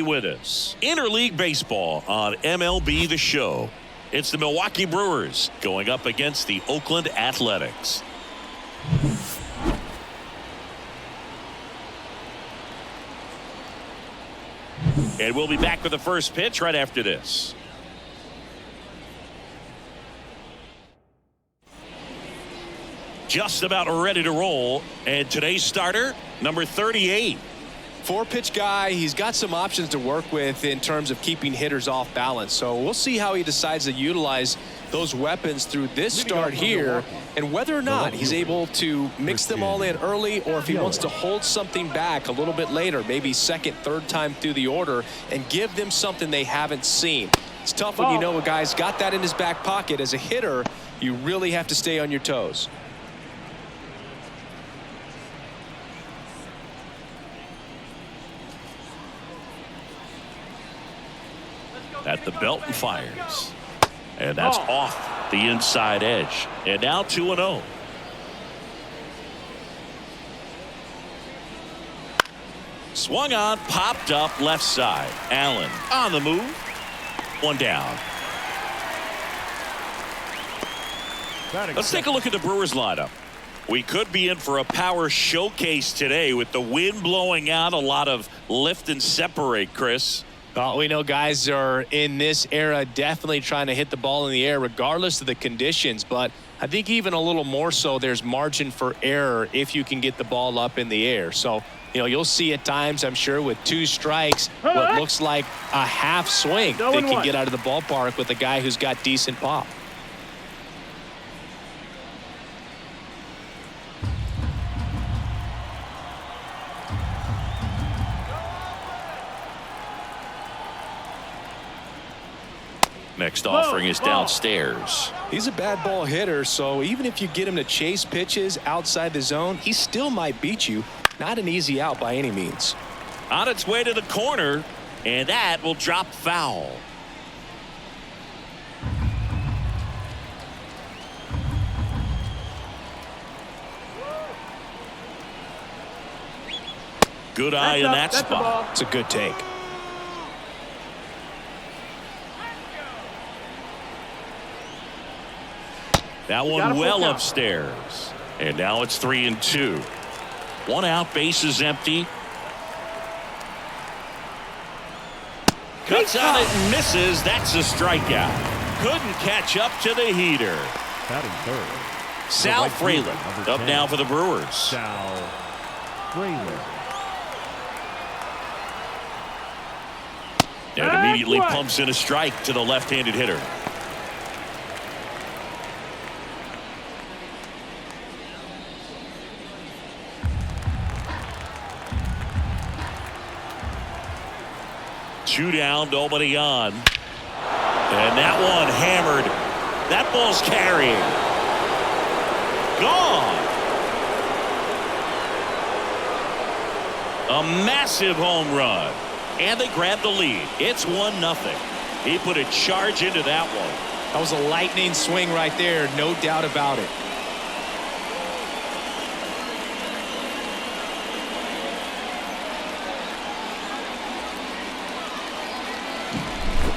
With us. Interleague baseball on MLB The Show. It's the Milwaukee Brewers going up against the Oakland Athletics. And we'll be back with the first pitch right after this. Just about ready to roll. And today's starter, number 38. Four-pitch guy. He's got some options to work with in terms of keeping hitters off balance. So we'll see how he decides to utilize those weapons through this start here, and whether or not he's able to mix them all in early, or if he wants to hold something back a little bit later, maybe second, third time through the order, and give them something they haven't seen. It's tough when you know a guy's got that in his back pocket. As a hitter, you really have to stay on your toes. At the belt and fires. And that's off the inside edge. And now 2-0. Swung on, popped up left side. Allen on the move. One down. Let's take a look at the Brewers lineup. We could be in for a power showcase today with the wind blowing out, a lot of lift and separate, Chris. Well, we know guys are in this era definitely trying to hit the ball in the air regardless of the conditions, but I think even a little more so there's margin for error if you can get the ball up in the air. So, you'll see at times, I'm sure, with two strikes, what looks like a half swing they can get out of the ballpark with a guy who's got decent pop. Next offering is downstairs. He's a bad ball hitter, so even if you get him to chase pitches outside the zone, he still might beat you. Not an easy out by any means. On its way to the corner, and that will drop foul. Good eye in that spot. It's a good take. That one well upstairs. And now it's 3-2. One out, bases empty. Cuts on it and misses. That's a strikeout. Couldn't catch up to the heater. Batting third. Sal Fralin up now for the Brewers. Sal Fralin. And immediately pumps in a strike to the left-handed hitter. Two down, nobody on. And that one hammered. That ball's carrying. Gone. A massive home run. And they grab the lead. It's 1-0. He put a charge into that one. That was a lightning swing right there, no doubt about it.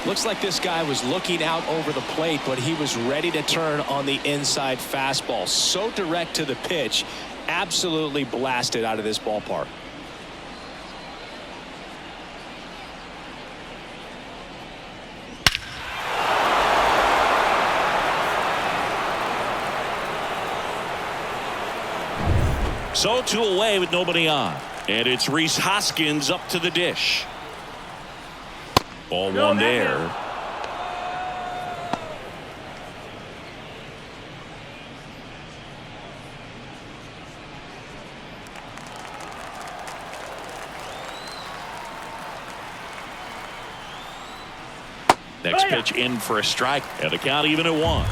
Looks like this guy was looking out over the plate, but he was ready to turn on the inside fastball. So direct to the pitch, absolutely blasted out of this ballpark. So 2 away with nobody on. And it's Rhys Hoskins up to the dish. Ball one there. Next pitch in for a strike. And the count even at 1.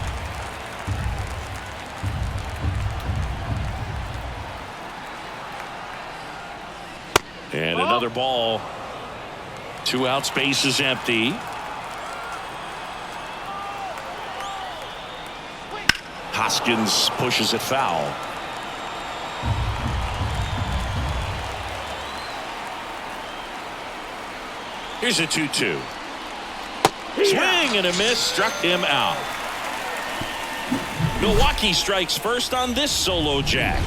And another ball. 2 outs, base is empty. Hoskins pushes it foul. Here's a 2-2. Swing and a miss, struck him out. Milwaukee strikes first on this solo jack.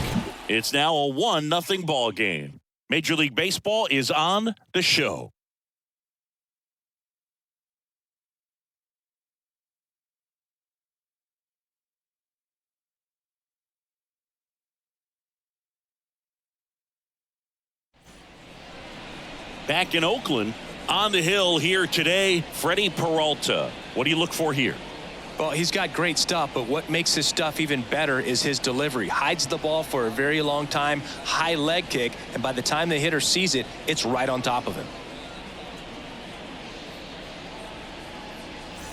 It's now a 1-0 ball game. Major League Baseball is on the show. Back in Oakland, on the hill here today, Freddie Peralta. What do you look for here? Well, he's got great stuff, but what makes his stuff even better is his delivery. Hides the ball for a very long time, high leg kick, and by the time the hitter sees it, it's right on top of him.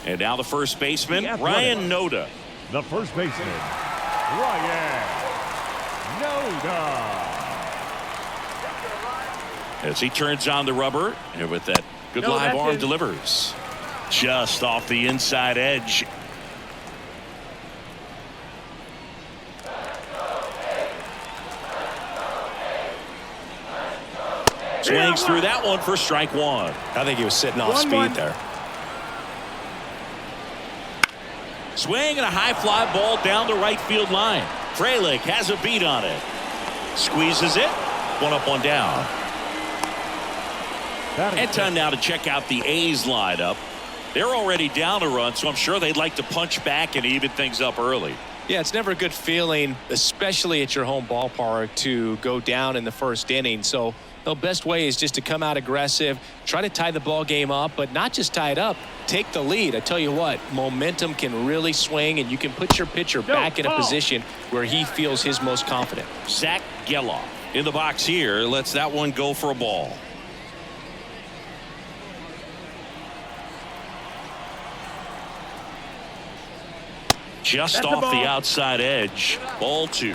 And now the first baseman, Ryan Noda. The first baseman, Ryan Noda. As he turns on the rubber, and with that good live arm delivers. Just off the inside edge. Swings through that one for strike one. I think he was sitting off speed there. Swing and a high fly ball down the right field line. Frelick has a beat on it. Squeezes it. One up, one down. And time now to check out the A's lineup. They're already down a run, so I'm sure they'd like to punch back and even things up early. Yeah, it's never a good feeling, especially at your home ballpark, to go down in the first inning. So the best way is just to come out aggressive, try to tie the ball game up, but not just tie it up, take the lead. I tell you what, momentum can really swing, and you can put your pitcher back in a position where he feels his most confident. Zach Geloff in the box here lets that one go for a ball. Just off the outside edge. Ball two.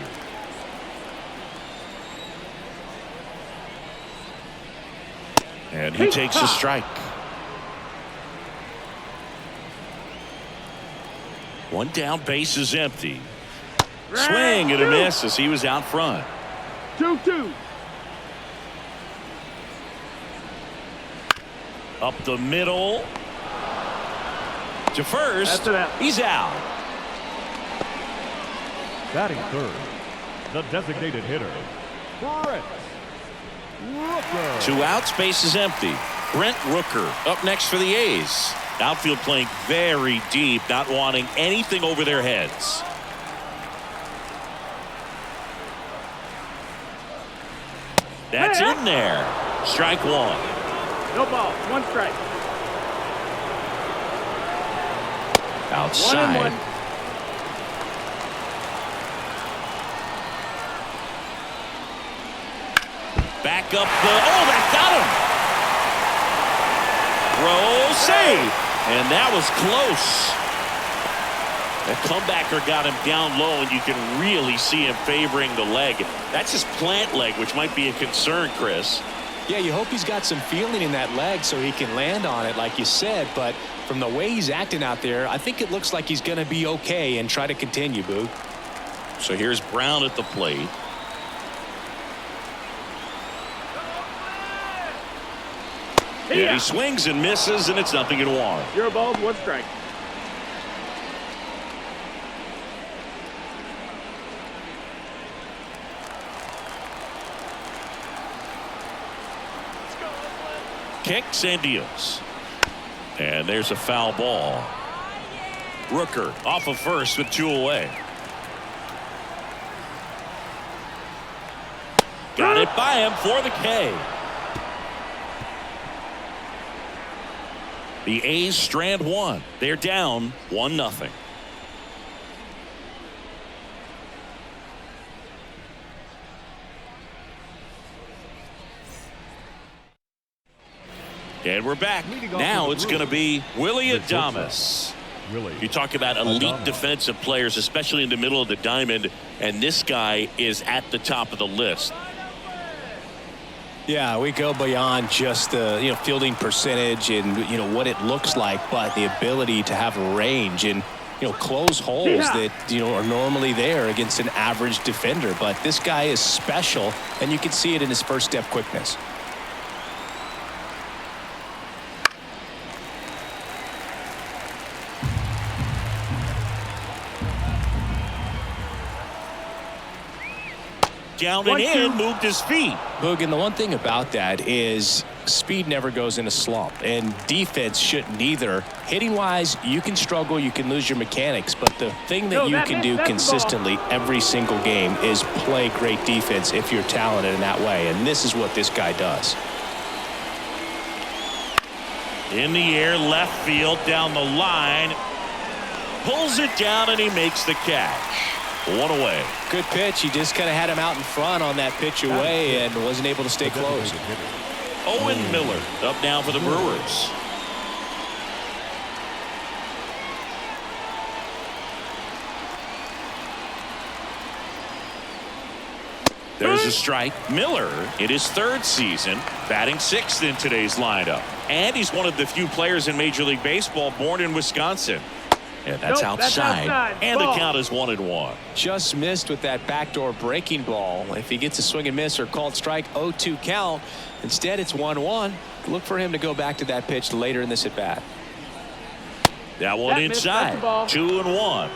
And he takes a strike. One down, base is empty. Swing and a miss as he was out front. 2-2. Up the middle. To first. He's out. Batting third, the designated hitter, Brent Rooker. 2 outs, base is empty. Brent Rooker up next for the A's. Outfield playing very deep, not wanting anything over their heads. That's in there. Strike one. No ball. 1 strike. Outside. 1-1. Back up the. Oh, that got him. Roll save. And that was close. The comebacker got him down low, and you can really see him favoring the leg. That's his plant leg, which might be a concern, Chris. Yeah, you hope he's got some feeling in that leg so he can land on it, like you said. But from the way he's acting out there, I think it looks like he's going to be okay and try to continue, Boog. So here's Brown at the plate. And he swings and misses, and it's 0-1. 0 balls, 1 strike. Kicks and deals. And there's a foul ball. Rooker off of first with 2 away. Got it by him for the K. The A's strand 1. They're down 1-0. And we're back. Now it's going to be Willy Adames. You talk about elite defensive players, especially in the middle of the diamond, and this guy is at the top of the list. Yeah, we go beyond just the fielding percentage and what it looks like, but the ability to have range and close holes that are normally there against an average defender. But this guy is special, and you can see it in his first step quickness. count and in, moved his feet. Boog, and the one thing about that is speed never goes in a slump, and defense shouldn't either. Hitting-wise, you can struggle, you can lose your mechanics, but the thing that you can do consistently every single game is play great defense if you're talented in that way, and this is what this guy does. In the air, left field, down the line. Pulls it down, and he makes the catch. One away. Good pitch. He just kind of had him out in front on that pitch away and wasn't able to stay close. Owen Miller up now for the Brewers. There's a strike. Miller in his third season, batting sixth in today's lineup. And he's one of the few players in Major League Baseball born in Wisconsin. And that's outside. And the count is 1-1. Just missed with that backdoor breaking ball. If he gets a swing and miss or called strike, 0-2 count. Instead, it's 1-1. Look for him to go back to that pitch later in this at bat. That one inside. 2-1.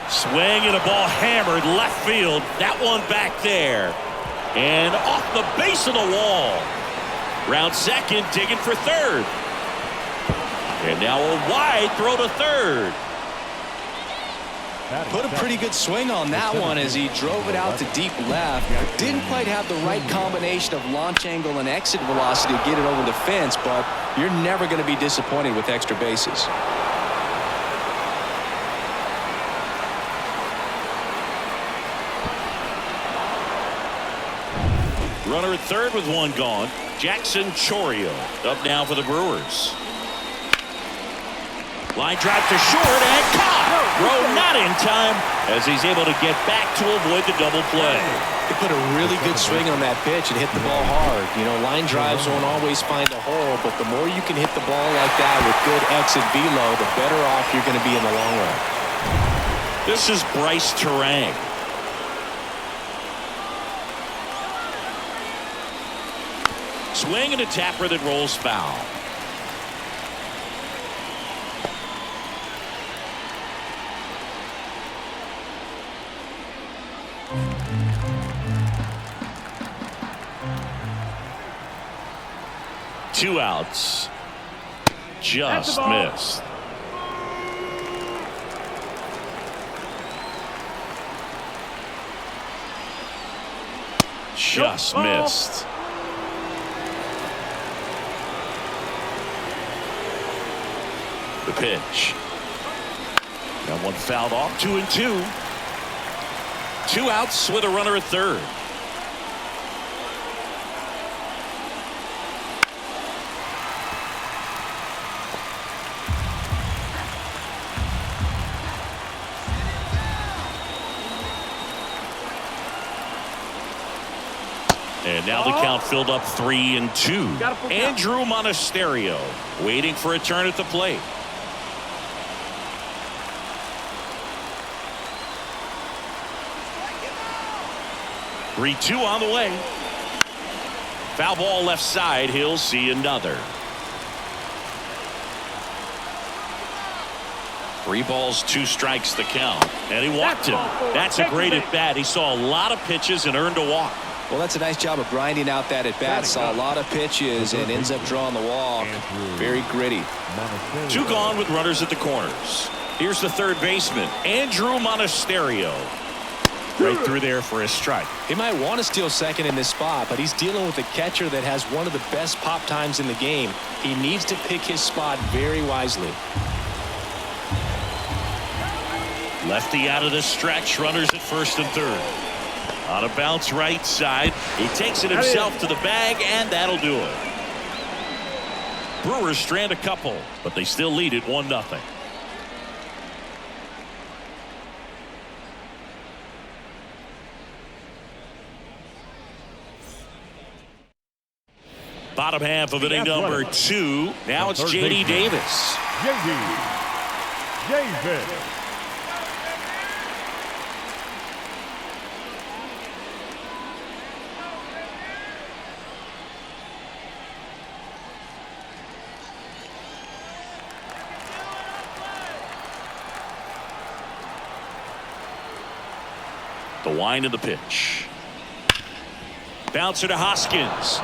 Swing and a ball hammered left field. That one back there. And off the base of the wall. Round second, digging for third. And now a wide throw to third. Put a pretty good swing on that one as he drove it out to deep left. Didn't quite have the right combination of launch angle and exit velocity to get it over the fence, but you're never going to be disappointed with extra bases. Runner at third with one gone. Jackson Chourio up now for the Brewers. Line drive to short and caught. Throw not in time as he's able to get back to avoid the double play. He put a really good swing on that pitch and hit the ball hard. You know, line drives won't always find a hole, but the more you can hit the ball like that with good exit velo, the better off you're going to be in the long run. This is Bryce Terang. Swing and a tapper that rolls foul. Two outs. Just missed. Just missed. The pitch. That one fouled off. 2-2. Two outs with a runner at third. And now the count filled up 3-2. Andrew Monasterio waiting for a turn at the plate. 3-2 on the way. Foul ball left side. He'll see another. 3 balls, 2 strikes the count. And he walked him. That's a great at bat. He saw a lot of pitches and earned a walk. Well, that's a nice job of grinding out that at bat. Saw a lot of pitches and ends up drawing the walk. Very gritty. 2 gone with runners at the corners. Here's the third baseman, Andrew Monasterio. Right through there for a strike. He might want to steal second in this spot, but he's dealing with a catcher that has one of the best pop times in the game. He needs to pick his spot very wisely. Lefty out of the stretch. Runners at first and third. On a bounce right side. He takes it himself to the bag, and that'll do it. Brewers strand a couple, but they still lead it 1-0. Bottom half of inning number 2. Now it's J.D. Davis. J.D. Davis. The wind of the pitch. Bouncer to Hoskins.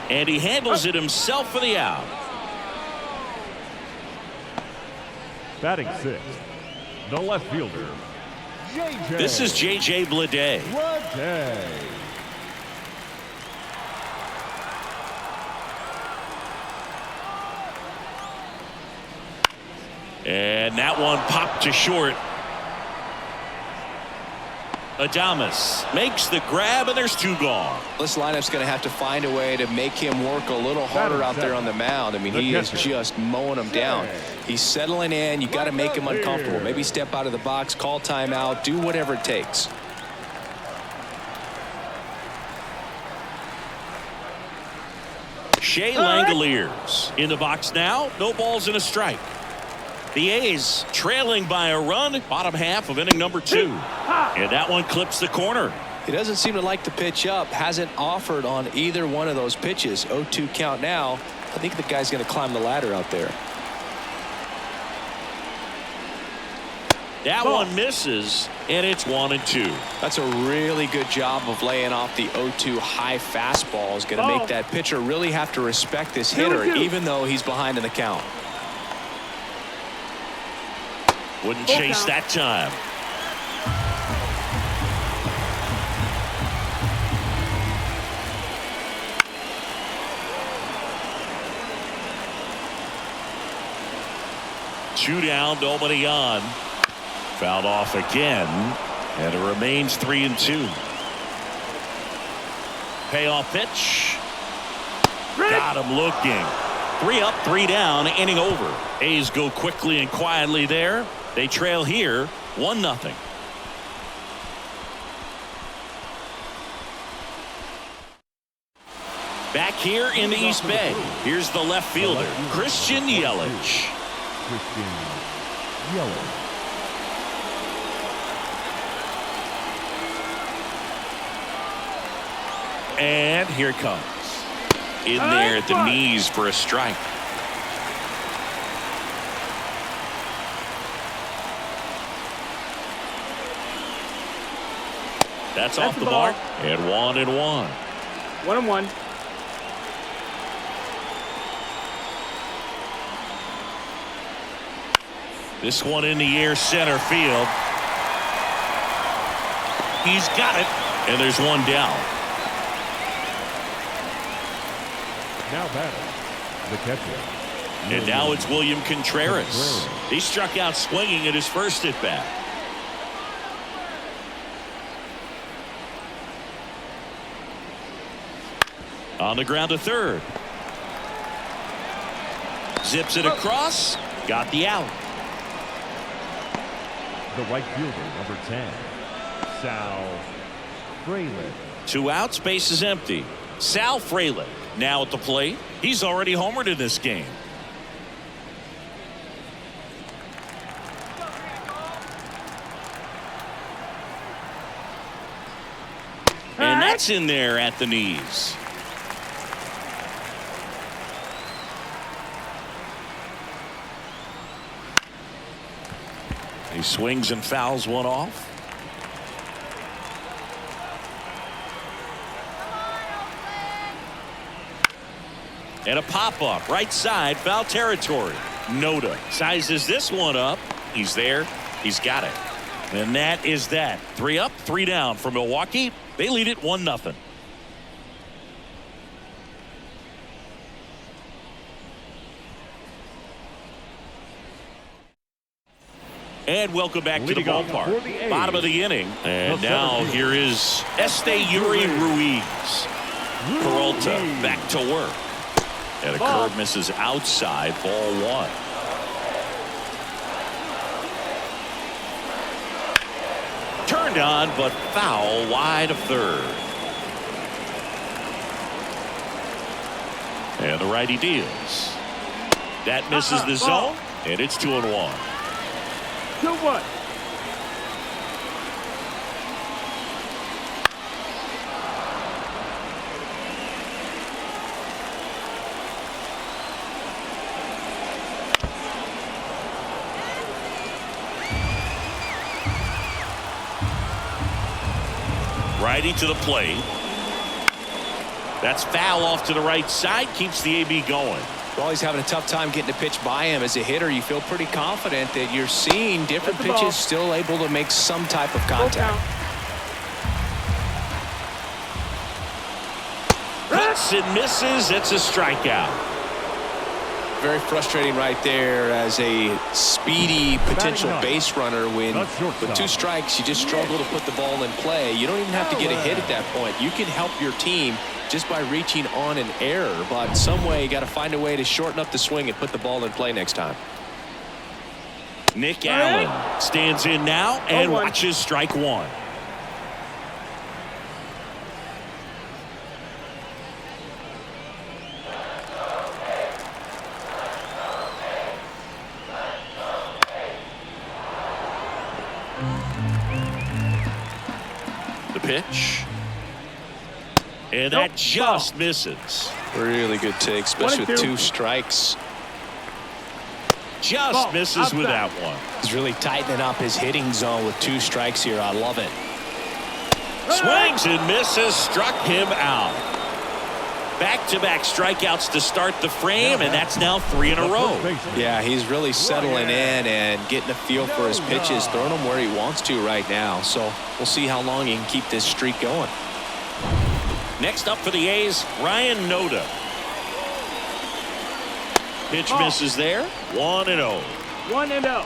And he handles it himself for the out. Batting sixth, the left fielder, J.J. This is J.J. Bleday. Bleday. And that one popped to short. Adames makes the grab, and there's two gone. This lineup's going to have to find a way to make him work a little harder out there on the mound. I mean, he is just mowing them down. He's settling in. You got to make him uncomfortable. Maybe step out of the box, call timeout, do whatever it takes. Shea Langoliers in the box now. No balls and a strike. The A's trailing by a run, bottom half of inning number 2. And that one clips the corner. He doesn't seem to like the pitch up. Hasn't offered on either one of those pitches. 0-2 count now. I think the guy's going to climb the ladder out there. That one misses, and it's 1-2. That's a really good job of laying off the 0-2 high fastball. Is going to make that pitcher really have to respect this hitter, even though he's behind in the count. Wouldn't chase that time. Two down, nobody on. Fouled off again, and it remains 3-2. Payoff pitch. Got him looking. 3 up, 3 down, inning over. A's go quickly and quietly there. They trail here 1-0. Back here in the East Bay, here's the left fielder, Christian Yelich. Christian Yelich. And here it comes. In there at the knees for a strike. That's off the mark. And 1-1. 1-1. This one in the air, center field. He's got it. And there's one down. Now batting, the catcher. And now it's William Contreras. He struck out swinging at his first at bat. On the ground to third. Zips it across. Got the out. The right fielder, number 10, Sal Frelick. 2 outs, base is empty. Sal Frelick now at the plate. He's already homered in this game. And that's in there at the knees. He swings and fouls one off. And a pop-up right side, foul territory. Noda sizes this one up. He's there. He's got it. And that is that. 3 up, 3 down for Milwaukee. They lead it 1-0. And welcome back to the ballpark. Bottom of the inning. And now here is Yuri Ruiz. Peralta back to work. And a curve misses outside, ball 1. Turned on, but foul wide of third. And the righty deals. That misses the zone, and it's 2-1. 2-1. Righty to the plate. That's foul off to the right side. Keeps the AB going. Well, he's having a tough time getting a pitch by him. As a hitter, you feel pretty confident that you're seeing different pitches still able to make some type of contact. Cuts and misses. It's a strikeout. Very frustrating right there as a speedy potential base runner when with 2 strikes you just struggle to put the ball in play. You don't even have to get a hit at that point. You can help your team just by reaching on an error, but some way you got to find a way to shorten up the swing and put the ball in play next time. Nick Allen stands in now and watches strike 1. The pitch. And that just misses. Really good take, especially with 2 strikes. Just misses with that one. He's really tightening up his hitting zone with 2 strikes here. I love it. Swings and misses. Struck him out. Back-to-back strikeouts to start the frame, and that's now 3 in a row. Yeah, he's really settling in and getting a feel for his pitches, throwing them where he wants to right now. So we'll see how long he can keep this streak going. Next up for the A's, Ryan Noda. Pitch misses there. 1-0. 1-0.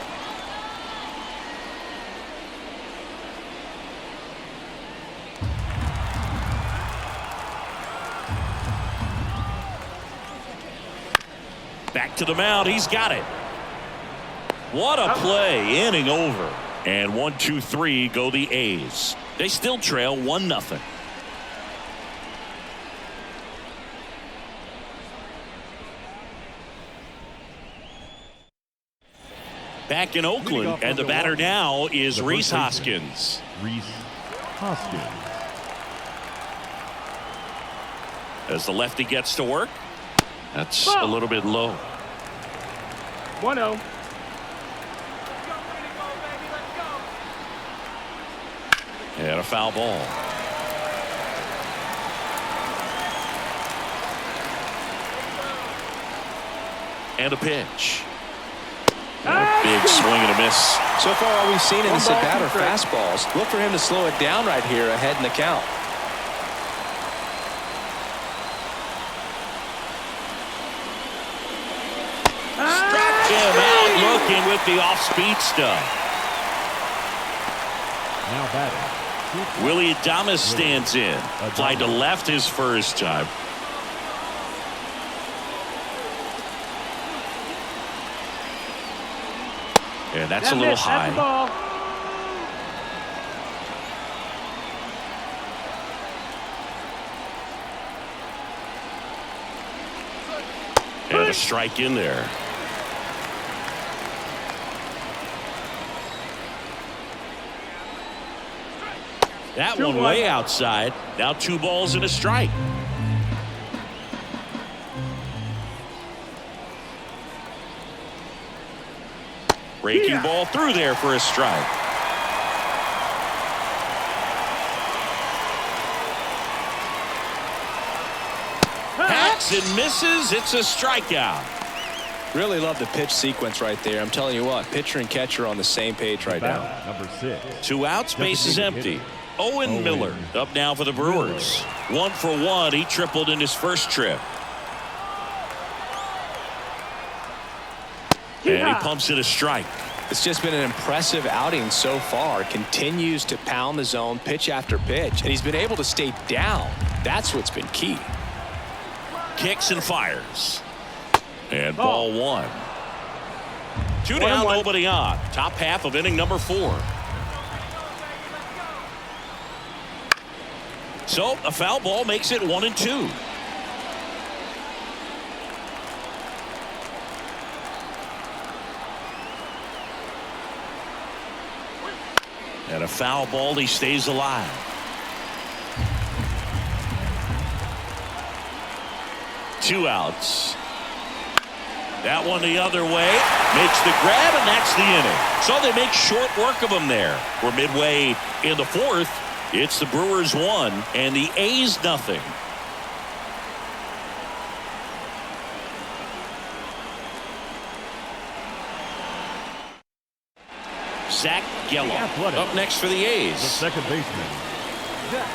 Back to the mound. He's got it. What a play. Inning over. And 1-2-3 go the A's. They still trail 1-0. Back in Oakland, and the batter now is Rhys Hoskins. Rhys Hoskins. As the lefty gets to work, that's a little bit low. 1-0. And a foul ball. And a pitch. And a big swing and a miss. So far, all we've seen in this at bat are fastballs. Look for him to slow it down right here ahead in the count. Struck him out looking with the off-speed stuff. Now batting. Willie Adames stands in. Fly to left his first time. And that's a little high. And a strike in there. That one way outside. Now 2 balls and a strike. Breaking ball through there for a strike. Hacks and misses. It's a strikeout. Really love the pitch sequence right there. I'm telling you what, pitcher and catcher on the same page right now. Number 6. 2 outs, base is empty. Owen Miller up now for the Brewers. 1 for 1. He tripled in his first trip. And he pumps it a strike. It's just been an impressive outing so far. Continues to pound the zone pitch after pitch, and he's been able to stay down. That's what's been key. Kicks and fires. And ball 1. 2 down, nobody on. Top half of inning number 4. So a foul ball makes it 1-2. And a foul ball, he stays alive. Two outs. That one the other way. Makes the grab, and that's the inning. So they make short work of him there. We're midway in the 4th. It's the Brewers 1 and the A's nothing. Zach Geloff up next for the The A's. second baseman, Zach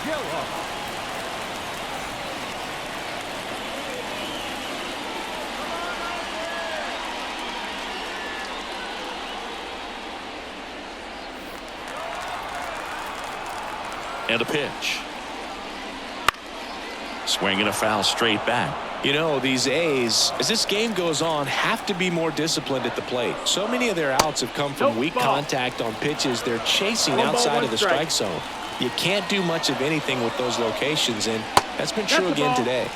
Geloff. And a pitch. Swinging a foul straight back. You know, these A's, as this game goes on, have to be more disciplined at the plate. So many of their outs have come from weak contact on pitches they're chasing outside of the strike zone. You can't do much of anything with those locations, and that's been true again today.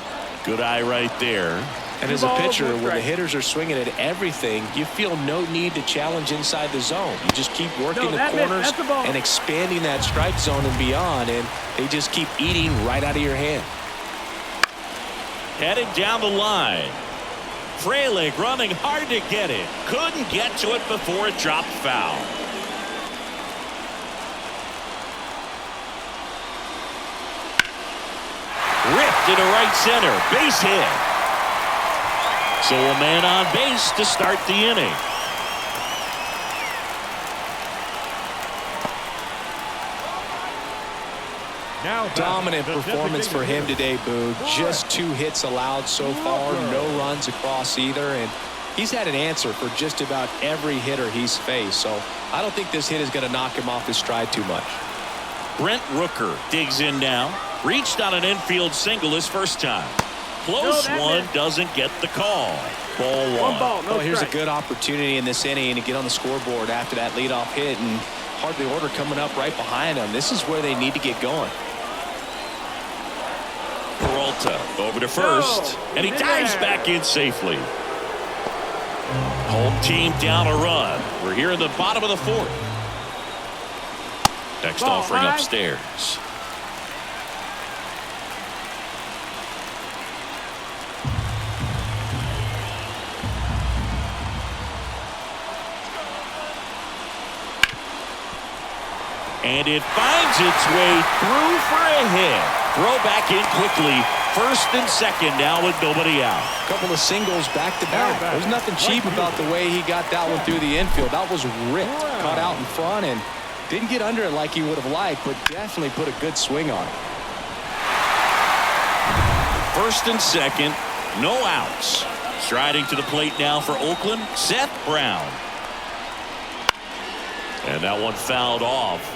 Good eye right there. And as a pitcher, when the hitters are swinging at everything, you feel no need to challenge inside the zone. You just keep working the corners and expanding that strike zone and beyond, and they just keep eating right out of your hand. Headed down the line. Frelick running hard to get it. Couldn't get to it before it dropped foul. Ripped into right center. Base hit. So a man on base to start the inning. Now Dominant the performance for him designated today, Boog. Just 2 hits allowed so far, no runs across either, and he's had an answer for just about every hitter he's faced. So I don't think this hit is going to knock him off his stride too much. Brent Rooker digs in now. Reached on an infield single his first time. Close one, doesn't get the call. Ball 1. One ball, no Well, here's a strike. good opportunity in this inning to get on the scoreboard after that leadoff hit, and hardly order coming up right behind them. This is where they need to get going. Peralta over to first, and he dives back in safely. Home team down a run. We're here in the bottom of the 4th. Next Ball offering high. upstairs. And it finds its way through for a hit. Throw back in quickly. First and second now with nobody out. A couple of singles back to back. There's nothing cheap about the way he got that one through the infield. That was ripped. Caught out in front and didn't get under it like he would have liked, but definitely put a good swing on it. First and second, no outs. Striding to the plate now for Oakland, Seth Brown. And that one fouled off.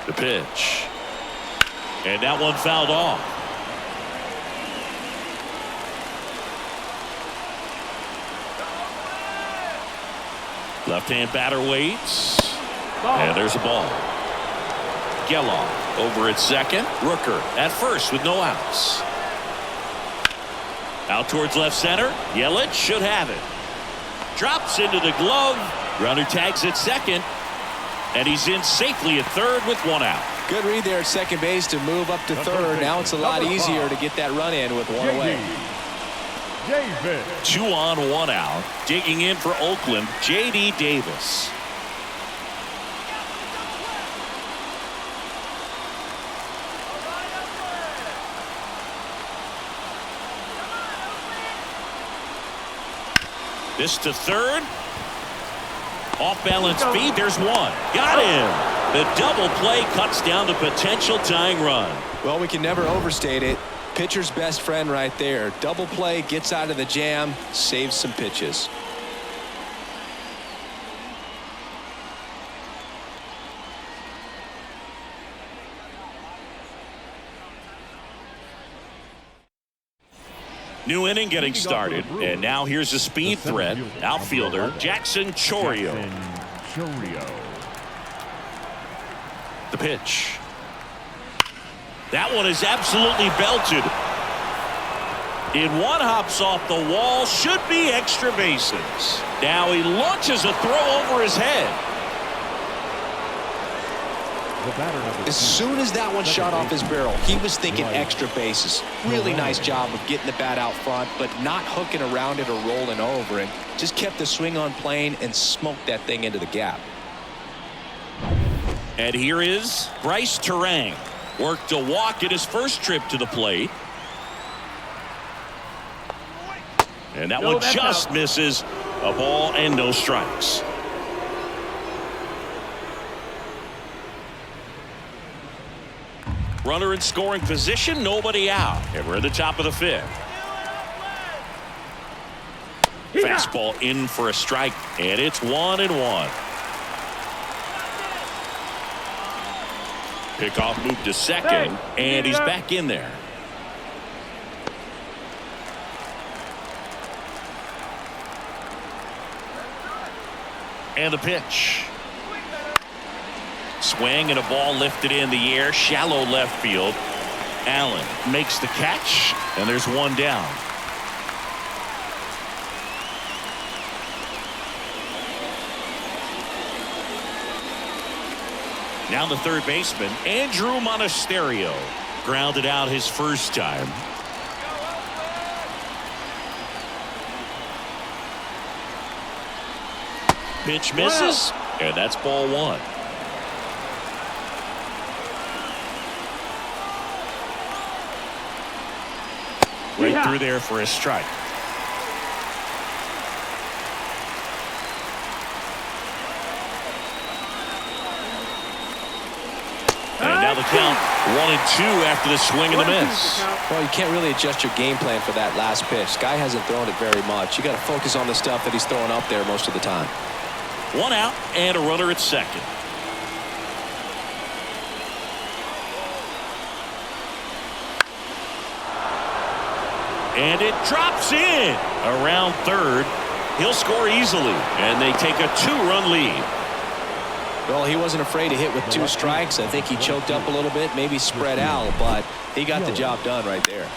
The pitch. And that one fouled off. Left-hand batter waits. And there's a ball. Geloff over at second. Rooker at first with no outs. Out towards left center. Yelich should have it. Drops into the glove. Runner tags at second. And he's in safely at third with 1 out. Good read there at second base to move up to third. Now it's a lot easier to get that run in with 1 away. Davis. 2 on, 1 out. Digging in for Oakland, J.D. Davis. This to third. Off balance feed. There's 1. Got him. The double play cuts down the potential tying run. Well, we can never overstate it. Pitcher's best friend right there. Double play, gets out of the jam, saves some pitches. New inning getting started, and now here's a speed threat. Outfielder Jackson Chourio. The pitch. That one is absolutely belted. In one, hops off the wall, should be extra bases. Now he launches a throw over his head. batter number 2. As soon as that one shot off his barrel, he was thinking extra bases. Really nice job of getting the bat out front, but not hooking around it or rolling over, and just kept the swing on plane and smoked that thing into the gap. And here is Bryce Terang. Worked a walk at his first trip to the plate. And that one just misses. A ball and no strikes. Runner in scoring position, nobody out. And we're at the top of the 5th. Fastball in for a strike, and it's 1-1. Pickoff moved to second, and he's back in there. And the pitch. Swing and a ball lifted in the air, shallow left field. Allen makes the catch, and there's one down. Now the third baseman, Andrew Monasterio, grounded out his first time. Pitch misses, and that's ball 1. Right through there for a strike. And now the count 1-2 after the swing and the miss. Well, you can't really adjust your game plan for that last pitch. Guy hasn't thrown it very much. You got to focus on the stuff that he's throwing up there most of the time. 1 out and a runner at second. And it drops in around third. He'll score easily, and they take a 2-run lead. Well, he wasn't afraid to hit with 2 strikes. I think he choked up a little bit, maybe spread out, but he got the job done right there.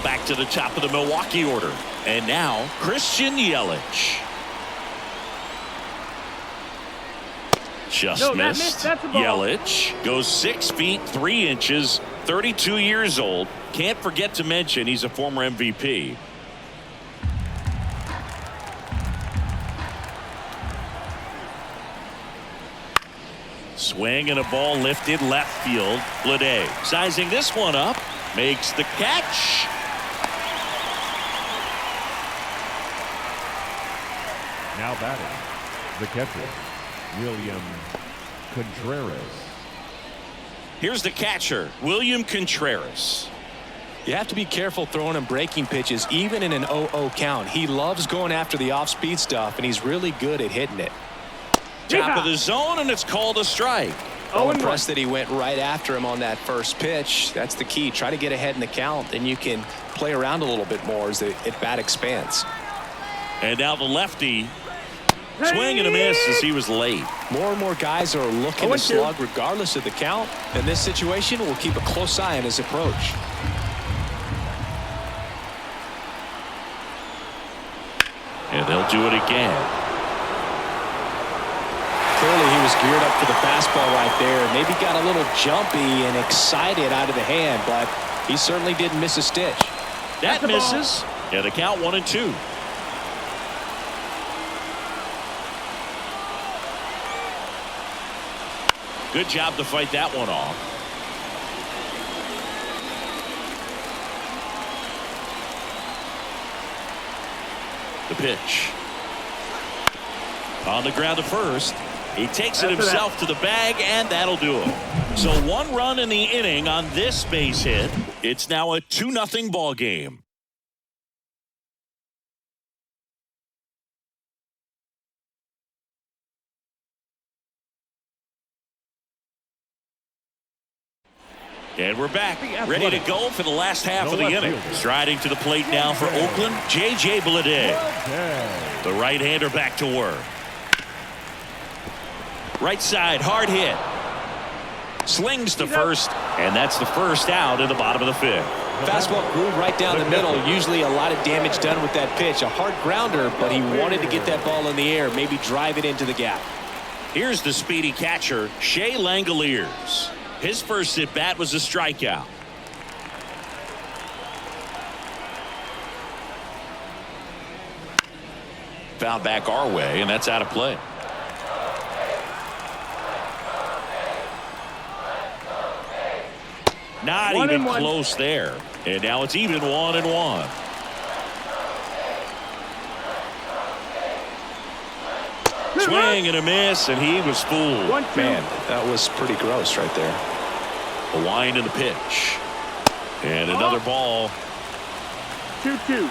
Back to the top of the Milwaukee order. And now Christian Yelich. Just missed. Yelich goes 6 feet 3 inches, 32 years old. Can't forget to mention he's a former MVP. Swing and a ball lifted left field. Bleday sizing this one up, makes the catch. Now batting, the catcher, William Contreras. Here's the catcher, William Contreras. You have to be careful throwing him breaking pitches, even in an 0-0 count. He loves going after the off-speed stuff, and he's really good at hitting it. Top of the zone, and it's called a strike. I'm impressed that he went right after him on that first pitch. That's the key. Try to get ahead in the count, then you can play around a little bit more as the at-bat expands. And now the lefty. Swing and a miss as he was late. More and more guys are looking to slug regardless of the count. In this situation, we'll keep a close eye on his approach. And they'll do it again. Clearly he was geared up for the fastball right there. Maybe got a little jumpy and excited out of the hand, but he certainly didn't miss a stitch. That misses. Yeah, the count 1-2. Good job to fight that one off. The pitch. On the ground to first. He takes it himself to the bag, and that'll do it. So 1 run in the inning on this base hit. It's now a 2-0 ball game. And we're back, ready to go for the last half of the inning. Striding to the plate now for Oakland, J.J. Bleday. The right-hander back to work. Right side, hard hit. Slings to first, and that's the first out in the bottom of the 5th. Fastball groove right down the middle. Usually a lot of damage done with that pitch. A hard grounder, but he wanted to get that ball in the air, maybe drive it into the gap. Here's the speedy catcher, Shea Langoliers. His first at bat was a strikeout. Foul back our way, and that's out of play. Not even close there. And now it's even 1-1. Swing and a miss, and he was fooled. Man, that was pretty gross right there. A wind in the pitch. And another ball. 2-2.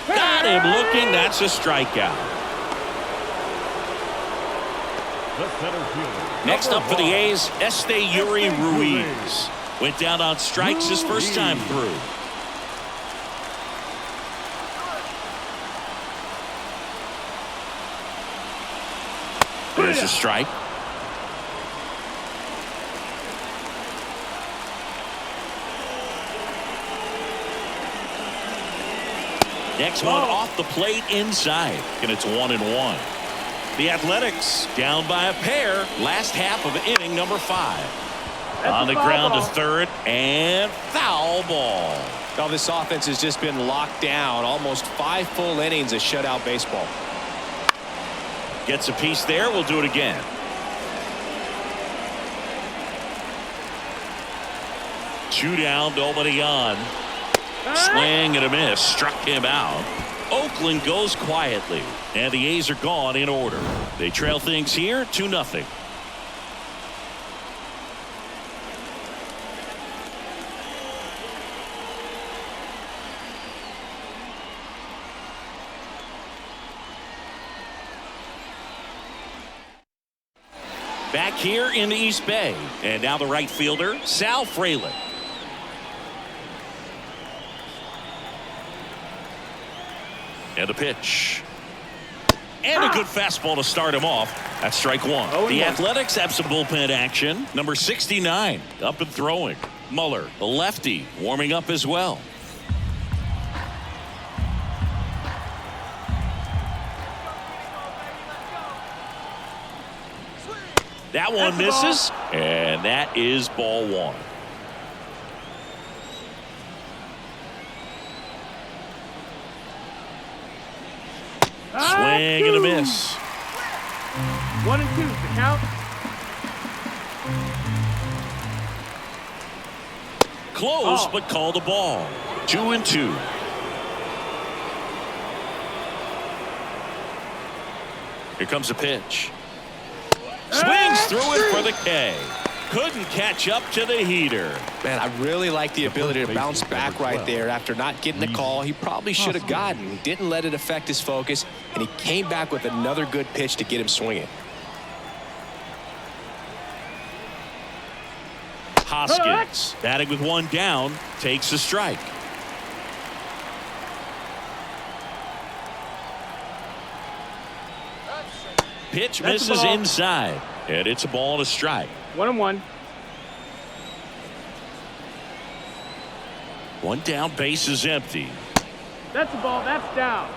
Got him looking. That's a strikeout. The center fielder. Next up for the A's, Yuri Ruiz. Went down on strikes his first time through. There's a strike. Next one off the plate inside, and it's 1-1. The Athletics down by a pair. Last half of inning number 5. On the ground to third, and foul ball. Now this offense has just been locked down. Almost 5 full innings of shutout baseball. Gets a piece there. We'll do it again. Two down, nobody on. Swing and a miss. Struck him out. Oakland goes quietly, and the A's are gone in order. They trail things here 2-0. Back here in the East Bay, and now the right fielder, Sal Frelick. And a pitch. And a good fastball to start him off. That's strike one. The Athletics have some bullpen action. Number 69 up and throwing. Muller, the lefty, warming up as well. That one misses, and that is ball one. Swing and a miss. 1-2, the count. Close, but called a ball. 2-2. Here comes a pitch. Swings through it for the K. Couldn't catch up to the heater. Man, I really like the ability to bounce back right there after not getting the call he probably should have gotten. He didn't let it affect his focus, and he came back with another good pitch to get him swinging. Hoskins, batting with one down, takes a strike. Pitch misses inside, and it's a ball and a strike. 1-1. One down, base is empty. That's the ball. That's down.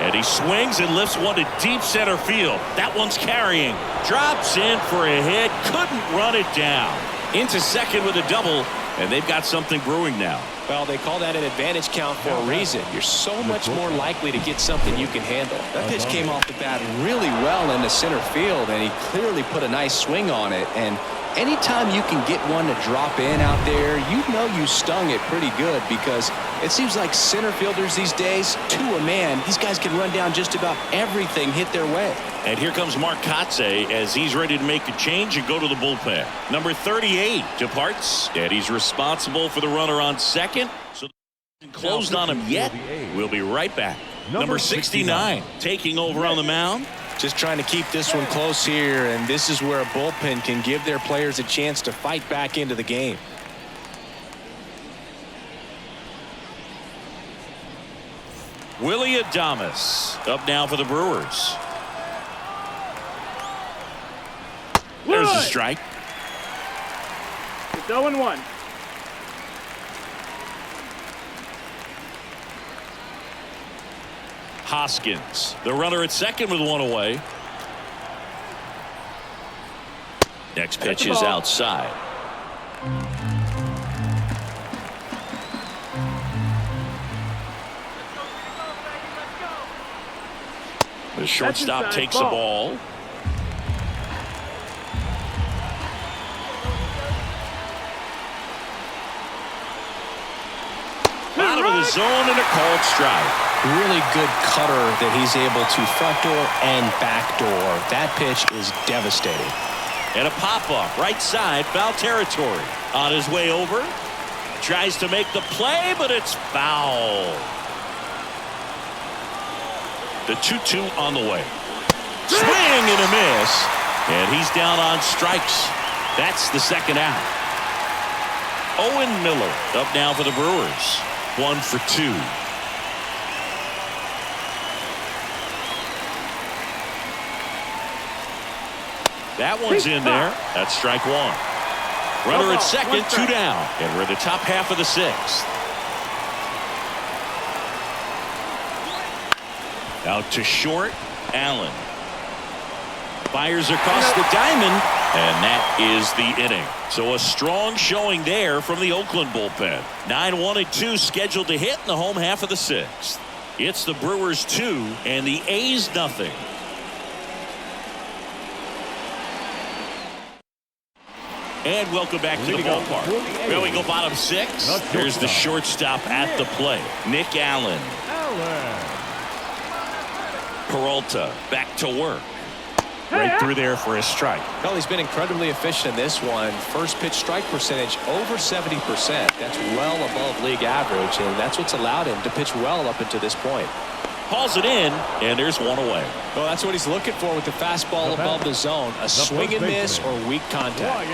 And he swings and lifts one to deep center field. That one's carrying. Drops in for a hit. Couldn't run it down. Into second with a double, and they've got something brewing now. Well, they call that an advantage count for a reason. You're so much more likely to get something you can handle. That pitch came off the bat really well into center field, and he clearly put a nice swing on it. And anytime you can get one to drop in out there, you know you stung it pretty good, because it seems like center fielders these days, to a man, these guys can run down just about everything hit their way. And here comes Mark Kotze as he's ready to make a change and go to the bullpen. Number 38 departs, and he's responsible for the runner on second. So closed on him yet. We'll be right back. Number 69 taking over on the mound. Just trying to keep this one close here, and this is where a bullpen can give their players a chance to fight back into the game. Willie Adames up now for the Brewers. There's a strike. It's 0-1. Hoskins, the runner at second with one away. Next pitch is outside. The shortstop takes the ball. Bottom of the zone and a called strike. Really good cutter that he's able to front door and back door. That pitch is devastating. And a pop-up right side, foul territory. On his way over, tries to make the play, but it's foul. The 2-2 on the way. Swing and a miss. And he's down on strikes. That's the second out. Owen Miller up now for the Brewers. 1 for 2. That one's in there. That's strike one. Runner at second, 2 down. And we're in the top half of the 6th. Out to short, Allen. Fires across the diamond, and that is the inning. So a strong showing there from the Oakland bullpen. 9-1-2 scheduled to hit in the home half of the 6th. It's the Brewers 2 and the A's nothing. And welcome back to the ballpark. Well, we go bottom 6. Here's the shortstop at the plate, Nick Allen. Peralta back to work. Right through there for a strike. Well, he's been incredibly efficient in this one. First pitch strike percentage over 70%. That's well above league average, and that's what's allowed him to pitch well up until this point. Hauls it in, and there's one away. Well, that's what he's looking for with the fastball above the zone. A swing and miss or weak contact.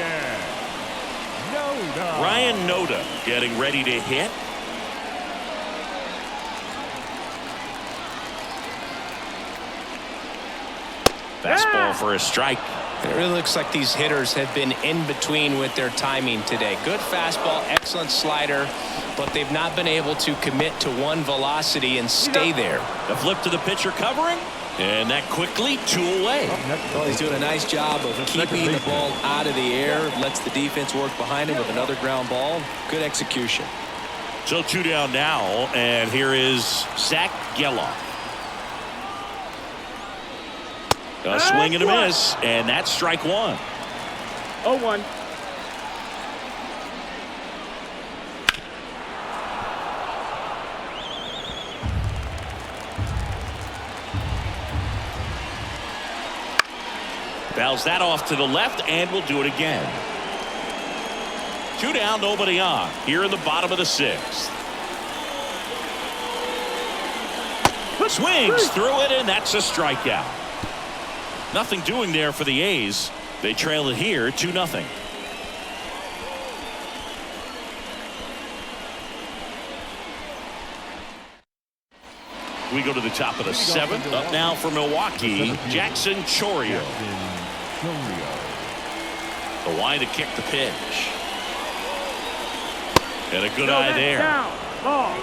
Ryan Noda getting ready to hit. Fastball for a strike. It really looks like these hitters have been in between with their timing today. Good fastball, excellent slider, but they've not been able to commit to one velocity and stay there. The flip to the pitcher covering, and that quickly 2 away. Well, he's doing a nice job of keeping the ball out of the air, lets the defense work behind him with another ground ball. Good execution. So 2 down now, and here is Zach Geloff. A swing and a miss, and that's strike 1. 0-1. Fouls that off to the left, and we'll do it again. 2 down, nobody on. Here in the bottom of the 6th. Swings through it, and that's a strikeout. Nothing doing there for the A's. They trail it here 2-0. We go to the top of the 7th. Up now for Milwaukee, Jackson Chourio. The line to kick the pitch. And a good eye there. Down. Ball.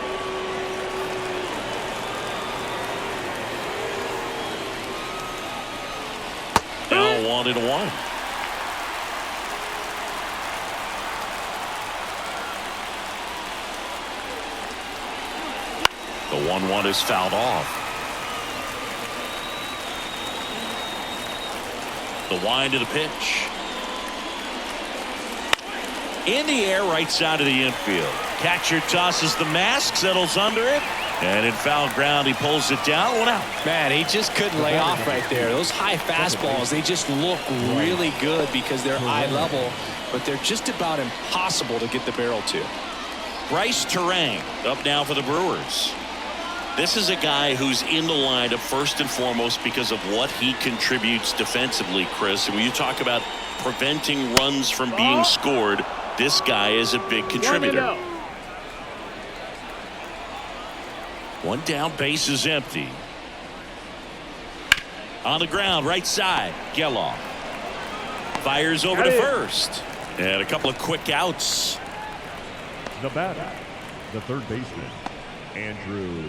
Now 1-1. The 1-1 is fouled off. The wind of the pitch. In the air, right side of the infield. Catcher tosses the mask, settles under it. And in foul ground, he pulls it down. 1 out. Man, he just couldn't lay off right there. Those high fastballs, they just look really good because they're eye level, but they're just about impossible to get the barrel to. Bryce Terang up now for the Brewers. This is a guy who's in the lineup first and foremost because of what he contributes defensively, Chris. And when you talk about preventing runs from being scored, this guy is a big contributor. One down, base is empty. On the ground, right side, Geloff fires over to first, and a couple of quick outs. The batter, the third baseman, Andrew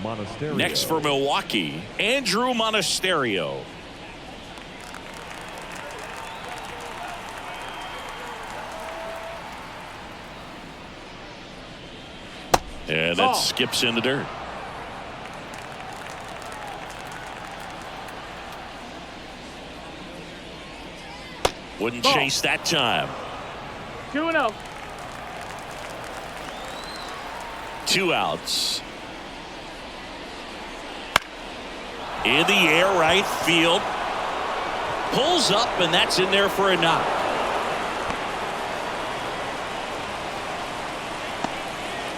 Monasterio. Next for Milwaukee, Andrew Monasterio. And that skips in the dirt. Wouldn't chase that time. 2-0. 2 outs. In the air, right field. Pulls up, and that's in there for a knock.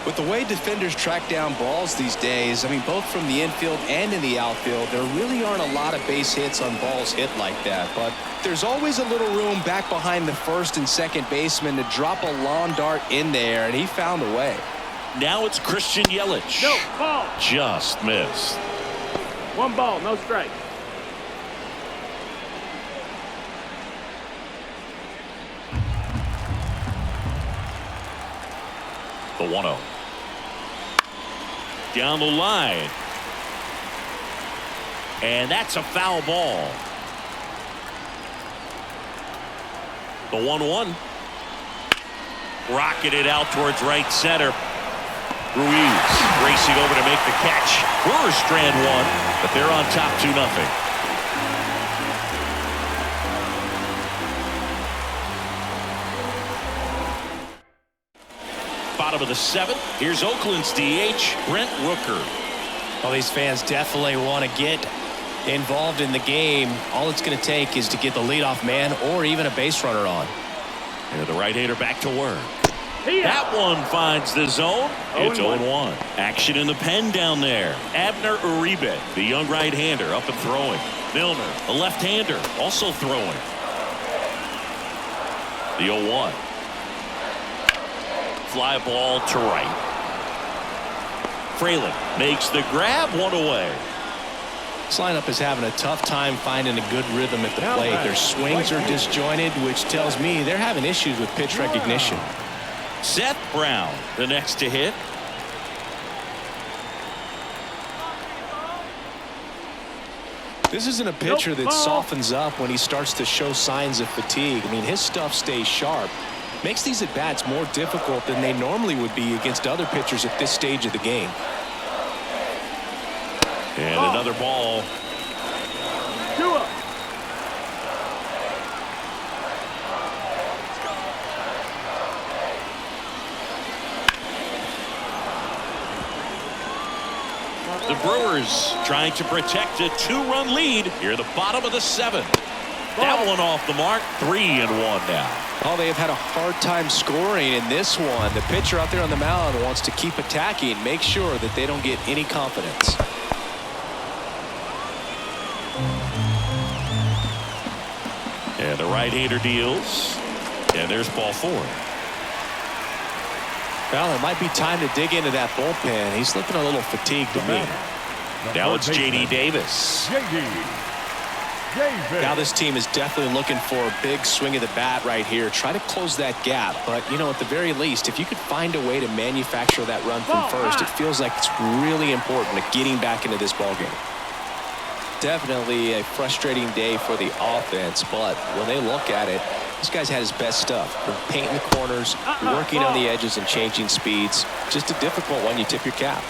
With the way defenders track down balls these days, I mean, both from the infield and in the outfield, there really aren't a lot of base hits on balls hit like that. But there's always a little room back behind the first and second baseman to drop a lawn dart in there, and he found a way. Now it's Christian Yelich. No, ball. Just missed. 1 ball, no strike. The 1-0. Down the line. And that's a foul ball. The 1-1. Rocketed out towards right center. Ruiz racing over to make the catch. Brewers strand one, but they're on top 2-0. Bottom of the 7th. Here's Oakland's DH, Brent Rooker. Well, these fans definitely want to get involved in the game. All it's going to take is to get the leadoff man or even a base runner on. And the right-hander back to work. That one finds the zone. It's 0-1. Action in the pen down there. Abner Uribe, the young right-hander, up and throwing. Milner, the left-hander, also throwing. The 0-1. Fly ball to right. Fraley makes the grab, 1 away. This lineup is having a tough time finding a good rhythm at the plate. Their swings are disjointed, which tells me they're having issues with pitch recognition. Seth Brown, the next to hit. This isn't a pitcher that softens up when he starts to show signs of fatigue. I mean, his stuff stays sharp. Makes these at-bats more difficult than they normally would be against other pitchers at this stage of the game. And another ball. 2-0. The Brewers trying to protect a 2-run lead here at the bottom of the 7th. That one off the mark. 3-1 now. Oh, they have had a hard time scoring in this one. The pitcher out there on the mound wants to keep attacking, make sure that they don't get any confidence. And the right-hander deals. And there's ball 4. Well, it might be time to dig into that bullpen. He's looking a little fatigued to me. Now it's J.D. Davis. Now this team is definitely looking for a big swing of the bat right here. Try to close that gap. But, you know, at the very least, if you could find a way to manufacture that run from first, it feels like it's really important to getting back into this ballgame. Definitely a frustrating day for the offense, but when they look at it, this guy's had his best stuff. From painting the corners, working on the edges, and changing speeds. Just a difficult one. You tip your cap.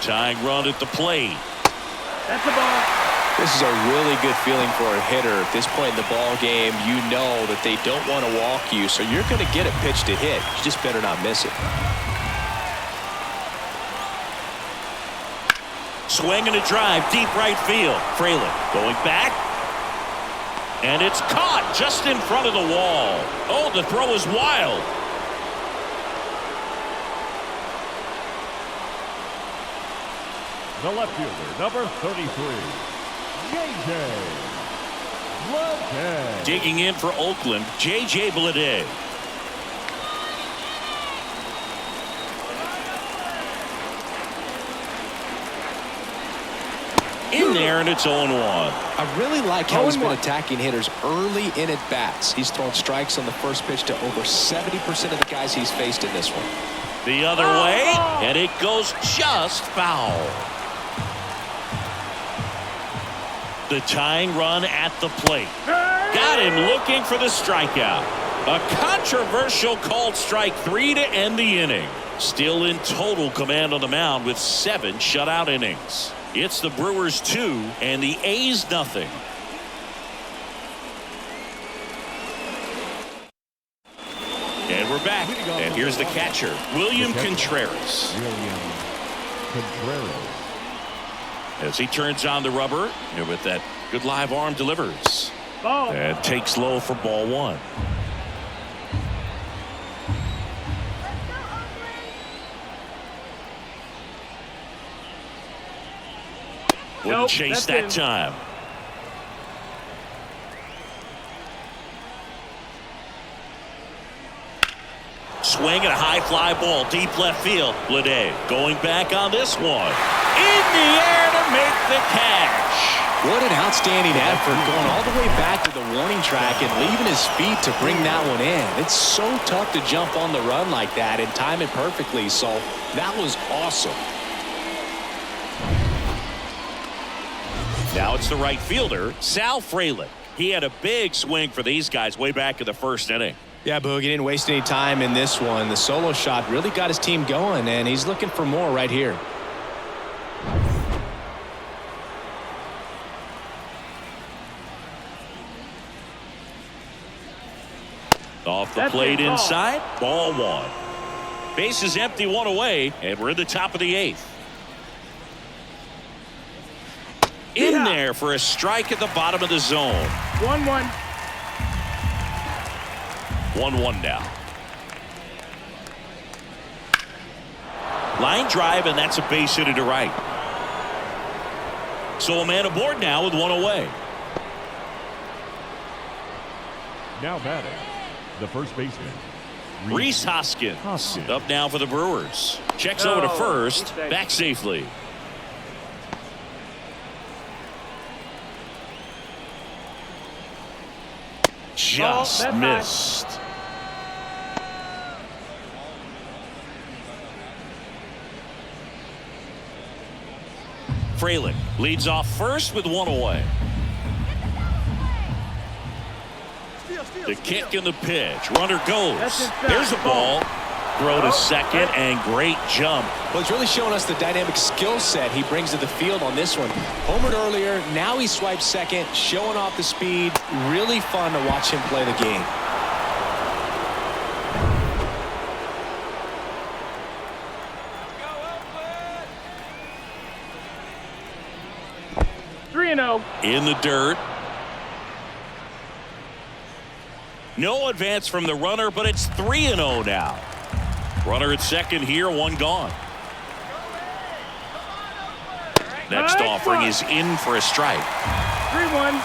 Tying run at the plate. That's a ball. This is a really good feeling for a hitter. At this point in the ball game, you know that they don't want to walk you, so you're going to get a pitch to hit. You just better not miss it. Swing and a drive, deep right field. Fraley going back. And it's caught just in front of the wall. Oh, the throw is wild. The left fielder, number 33. J.J. Bleday. Digging in for Oakland, J.J. Bleday. In there, and it's 0-1. I really like how he's been attacking hitters early in at bats. He's thrown strikes on the first pitch to over 70% of the guys he's faced in this one. The other way, and it goes just foul. The tying run at the plate. Got him looking for the strikeout. A controversial called strike 3 to end the inning. Still in total command on the mound with 7 shutout innings. It's the Brewers 2 and the A's nothing. And we're back. And here's the catcher, William Contreras. As he turns on the rubber, and with that good live arm delivers. And takes low for ball 1. Wouldn't chase that time. Swing and a high fly ball deep left field. Bleday going back on this one. In the air to make the catch. What an outstanding effort, going all the way back to the warning track and leaving his feet to bring that one in. It's so tough to jump on the run like that and time it perfectly, so that was awesome. Now it's the right fielder, Sal Frelick. He had a big swing for these guys way back in the first inning. Yeah, Boog, he didn't waste any time in this one. The solo shot really got his team going, and he's looking for more right here. Off the plate inside, ball 1. Base is empty, 1 away, and we're in the top of the 8th. In there for a strike at the bottom of the zone. 1-1. 1-1 now. Line drive, and that's a base hit to right. So a man aboard now with 1 away. Now batting, the first baseman, Rhys Hoskins. Up now for the Brewers. Checks over to first, back safely. Just missed. Frelick leads off first with 1 away. The kick and the pitch. Runner goes. There's a ball. Throw to second and great jump. Well, it's really showing us the dynamic skill set he brings to the field on this one. Homered earlier, now he swipes second, showing off the speed. Really fun to watch him play the game. In the dirt. No advance from the runner, but it's 3-0 now. Runner at second here, 1 gone. Next offering is in for a strike. 3-1.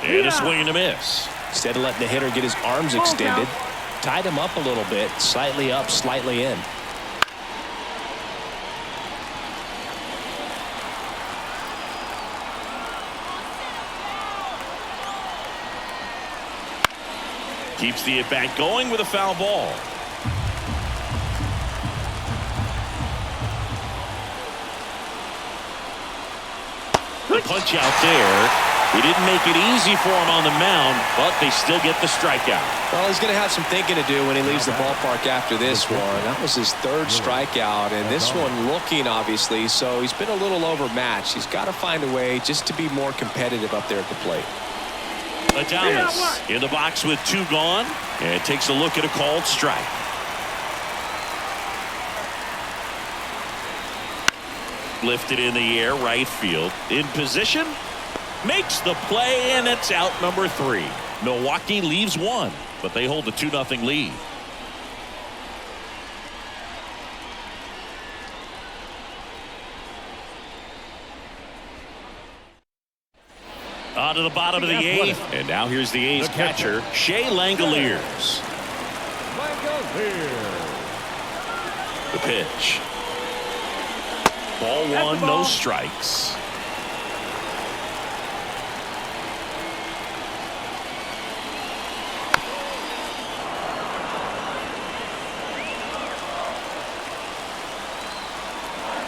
And a swing and a miss. Instead of letting the hitter get his arms extended, tied him up a little bit, slightly up, slightly in. Keeps the at-bat going with a foul ball. The punch out there. He didn't make it easy for him on the mound, but they still get the strikeout. Well, he's going to have some thinking to do when he leaves the ballpark after this one. That was his 3rd strikeout, and this one looking, obviously, so he's been a little overmatched. He's got to find a way just to be more competitive up there at the plate. Adames in the box with 2 gone, and takes a look at a called strike. Lifted in the air, right field. In position, makes the play, and it's out number 3. Milwaukee leaves 1, but they hold the 2-0 lead. On to the bottom of the 8th, and now here's the A's catcher, Shea Langoliers. The pitch. Ball That's one, the ball. no strikes.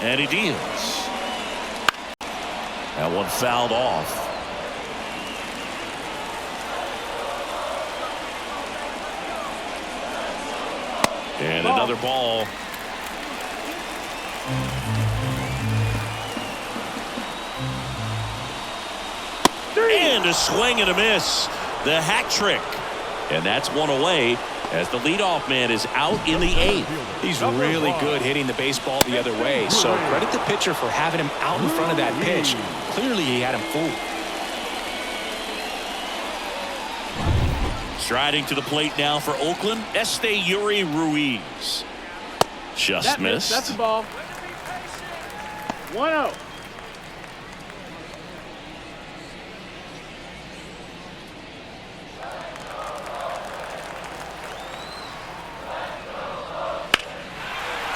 And he deals. That one fouled off. And another ball. And a swing and a miss. The hat trick. And that's one away as the leadoff man is out in the 8th. He's really good hitting the baseball the other way. So credit the pitcher for having him out in front of that pitch. Clearly he had him fooled. Striding to the plate now for Oakland, Yuri Ruiz. Just missed. That's the ball. 1-0.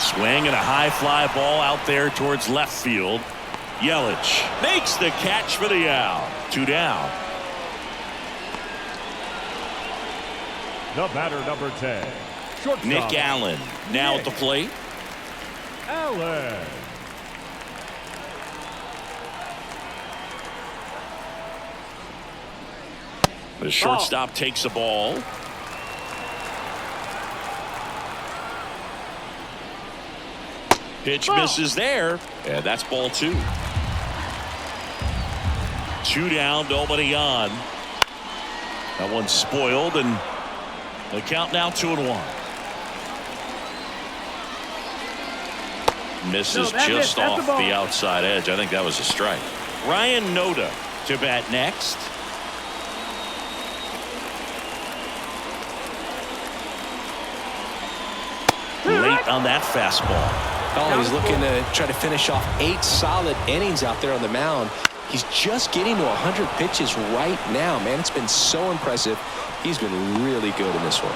Swing and a high fly ball out there towards left field. Yelich makes the catch for the out. 2 down. The batter, number 10. Shortstop. Nick Allen now at the plate. Allen. The shortstop takes the ball. Pitch misses there, and that's ball 2. 2 down, nobody on. That one's spoiled, and the count now 2-1. Misses just off the outside edge. I think that was a strike. Ryan Noda to bat next. Late on that fastball. Oh, he's looking to try to finish off 8 solid innings out there on the mound. He's just getting to 100 pitches right now, man. It's been so impressive. He's been really good in this one.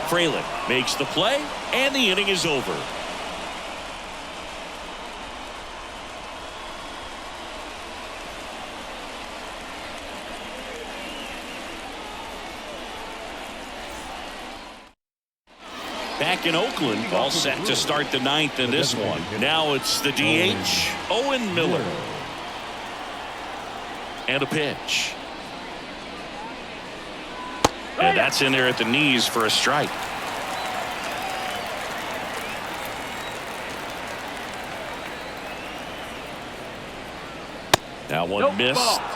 Fraley makes the play, and the inning is over. Back in Oakland, all set to start the 9th in this one. Now it's the DH, Owen Miller. And a pitch. And that's in there at the knees for a strike. That one missed. Ball.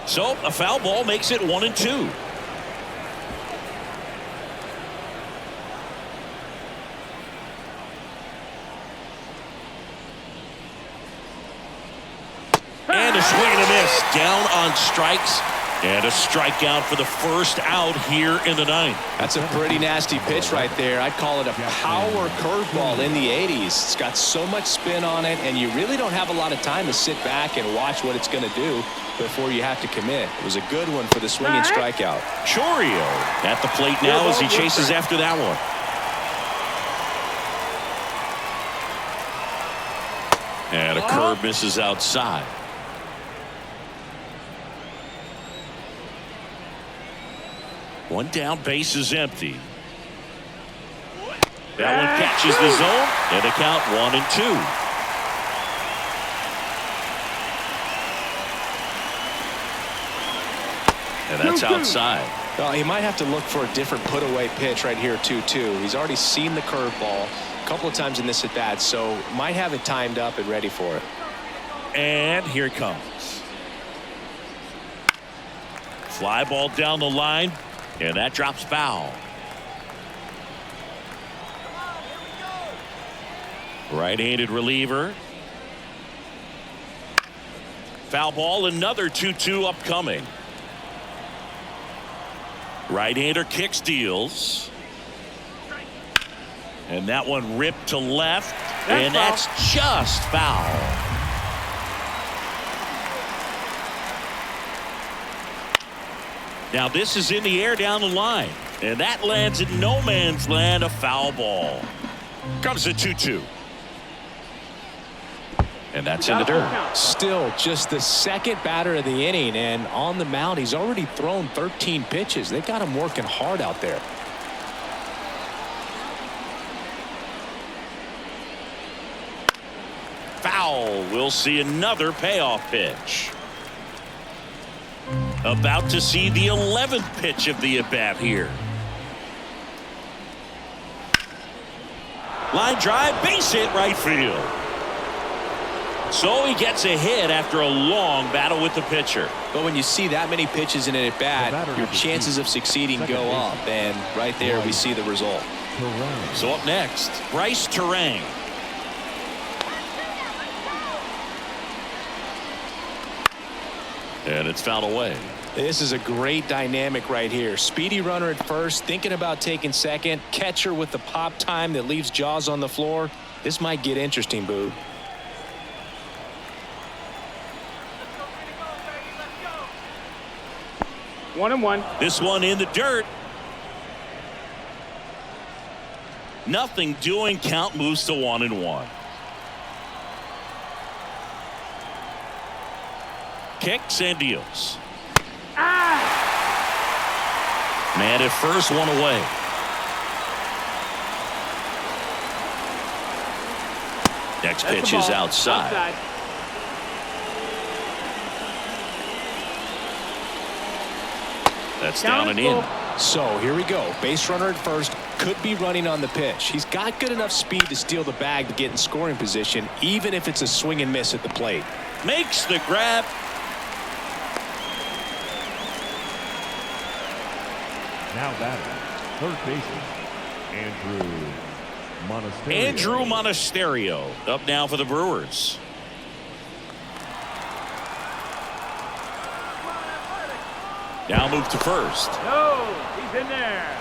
So a foul ball makes it 1-2. And a swing and a miss. Down on strikes. And a strikeout for the first out here in the 9th. That's a pretty nasty pitch right there. I'd call it a power curveball in the 80s. It's got so much spin on it, and you really don't have a lot of time to sit back and watch what it's going to do before you have to commit. It was a good one for the swinging strikeout. Chorio at the plate now as he chases after that one. And a curve misses outside. One down, base is empty. That one catches the zone, and a count 1-2. And that's outside. Well, he might have to look for a different put-away pitch right here, 2-2. He's already seen the curveball a couple of times in this at-bat, so might have it timed up and ready for it. And here it comes. Fly ball down the line, and that drops foul. Right-handed reliever. Foul ball, another 2-2 upcoming. Right-hander kicks, deals. And that one ripped to left. And that's just foul. Now this is in the air down the line. And that lands in no man's land, a foul ball. Comes the 2-2. And that's in the dirt. Still just the second batter of the inning, and on the mound he's already thrown 13 pitches. They got him working hard out there. Foul. We'll see another payoff pitch. About to see the 11th pitch of the at-bat here. Line drive, base hit right field. So he gets a hit after a long battle with the pitcher. But when you see that many pitches in an at-bat, your chances of succeeding go up. And right there we see the result. So up next, Bryce Terang. And it's fouled away. This is a great dynamic right here. Speedy runner at first, thinking about taking second. Catcher with the pop time that leaves Jaws on the floor. This might get interesting, Boo. One and one. This one in the dirt. Nothing doing. Count moves to 1-1. Kicks and deals. Man at first, one away. Next pitch is outside. That's down and in. So here we go. Base runner at first, could be running on the pitch. He's got good enough speed to steal the bag to get in scoring position, even if it's a swing and miss at the plate. Makes the grab. Now batting, third baseman, Andrew Monasterio up now for the Brewers. Now move to first. No, he's in there.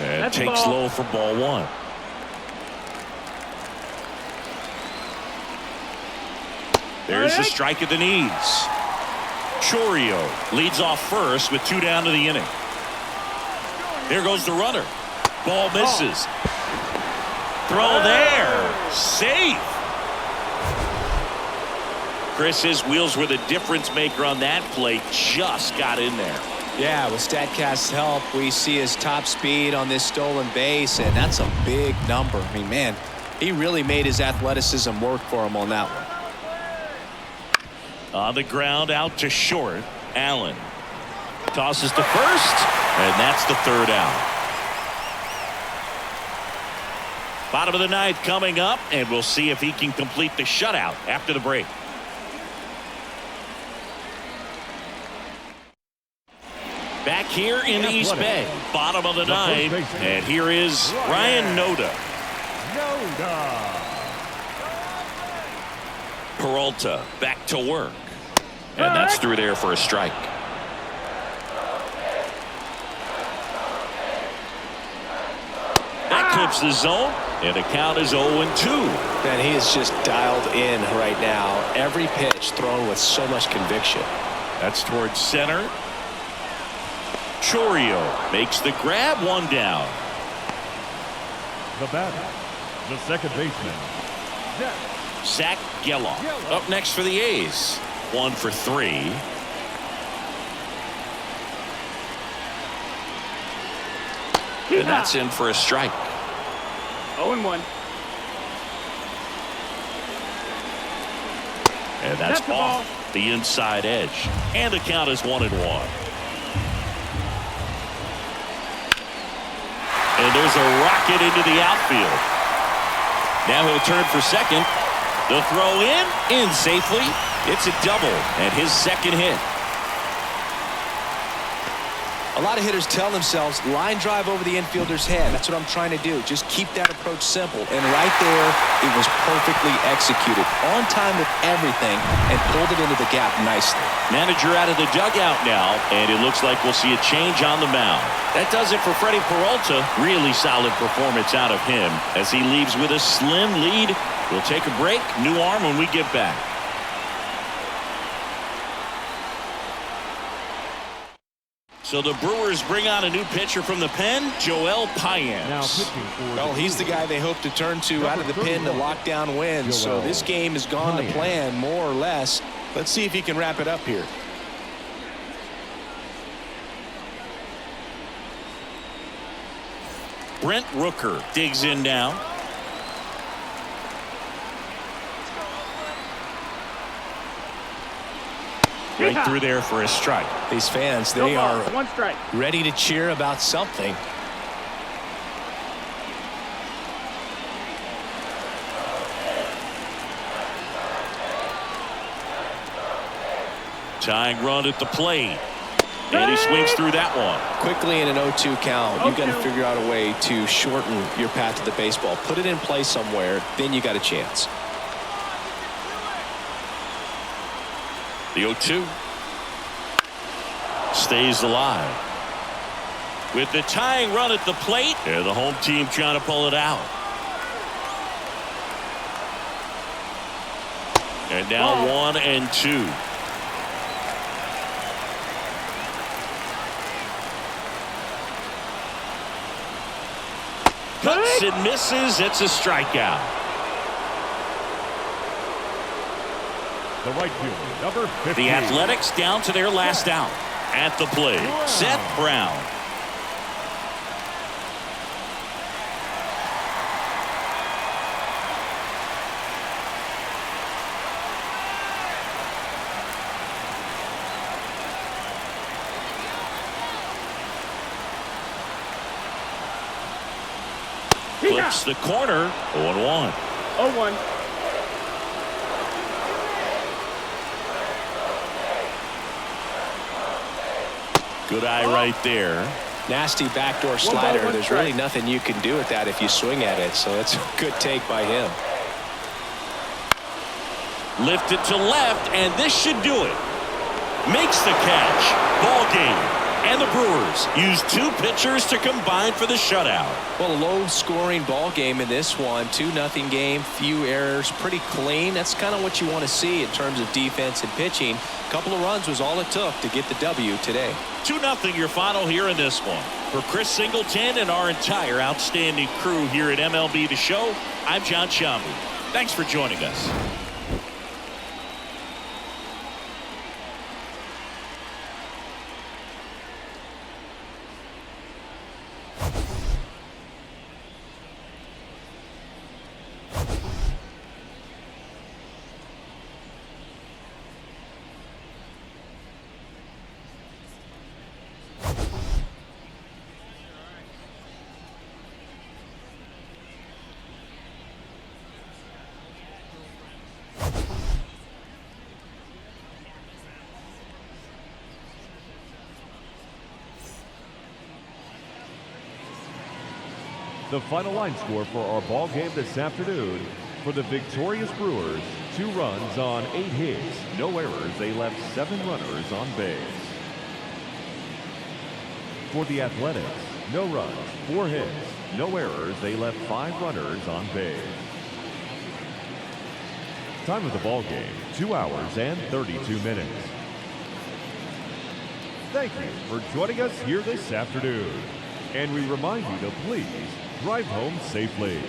And That's takes ball. low for ball one. There's the strike at the knees. Chorio leads off first with 2 down to the inning. Here goes the runner. Ball misses. Throw there. Safe. Chris, his wheels were the difference maker on that play. Just got in there. Yeah, with StatCast's help, we see his top speed on this stolen base, and that's a big number. I mean, man, he really made his athleticism work for him on that one. On the ground, out to short. Allen tosses to first, and that's the third out. Bottom of the ninth coming up, and we'll see if he can complete the shutout after the break. Back here in the East Bay, bottom of the ninth, and here is Ryan Noda. Peralta back to work, and that's through there for a strike. That clips the zone, and the count is 0-2. And he is just dialed in right now. Every pitch thrown with so much conviction. That's towards center. Chorio makes the grab, 1 down. The batter, the second baseman, Zach Geloff up next for the A's. 1 for 3. And that's in for a strike. 0-1. And that's off the inside edge. And the count is 1-1. And there's a rocket into the outfield. Now he'll turn for second. The throw in safely. It's a double and his second hit. A lot of hitters tell themselves, line drive over the infielder's head. That's what I'm trying to do. Just keep that approach simple. And right there, it was perfectly executed. On time with everything, and pulled it into the gap nicely. Manager out of the dugout now, and it looks like we'll see a change on the mound. That does it for Freddie Peralta. Really solid performance out of him as he leaves with a slim lead. We'll take a break. New arm when we get back. So the Brewers bring on a new pitcher from the pen, Joel Payamps. Now pitching for Well, he's the guy they hope to turn to out of the pen to lock down wins. So this game has gone to plan, more or less. Let's see if he can wrap it up here. Brent Rooker digs in now. Right through there for a strike. These fans, No they ball. are One strike. ready to cheer about something. Tying run at the plate. And he swings through that one. Quickly in an 0-2 count, you've got to figure out a way to shorten your path to the baseball. Put it in play somewhere, then you got a chance. The 0-2 stays alive. With the tying run at the plate, and the home team trying to pull it out. And now 1-2. Cuts and misses. It's a strikeout. the right fielder, number 15. The Athletics down to their last out. At the plate, Seth Brown. Flips the corner. 0-1. 0-1. Good eye right there. Nasty backdoor slider. There's really nothing you can do with that if you swing at it. So it's a good take by him. Lifted to left, and this should do it. Makes the catch. Ball game. And the Brewers use two pitchers to combine for the shutout. Well, a low-scoring ball game in this one. 2-0 game, few errors, pretty clean. That's kind of what you want to see in terms of defense and pitching. A couple of runs was all it took to get the W today. 2-0 your final here in this one. For Chris Singleton and our entire outstanding crew here at MLB The Show, I'm John Shambu. Thanks for joining us. The final line score for our ball game this afternoon: for the victorious Brewers, 2 runs on 8 hits, no errors. They left 7 runners on base. For the Athletics, no runs, 4 hits, no errors. They left 5 runners on base. Time of the ball game, 2 hours and 32 minutes. Thank you for joining us here this afternoon. And we remind you to please drive home safely.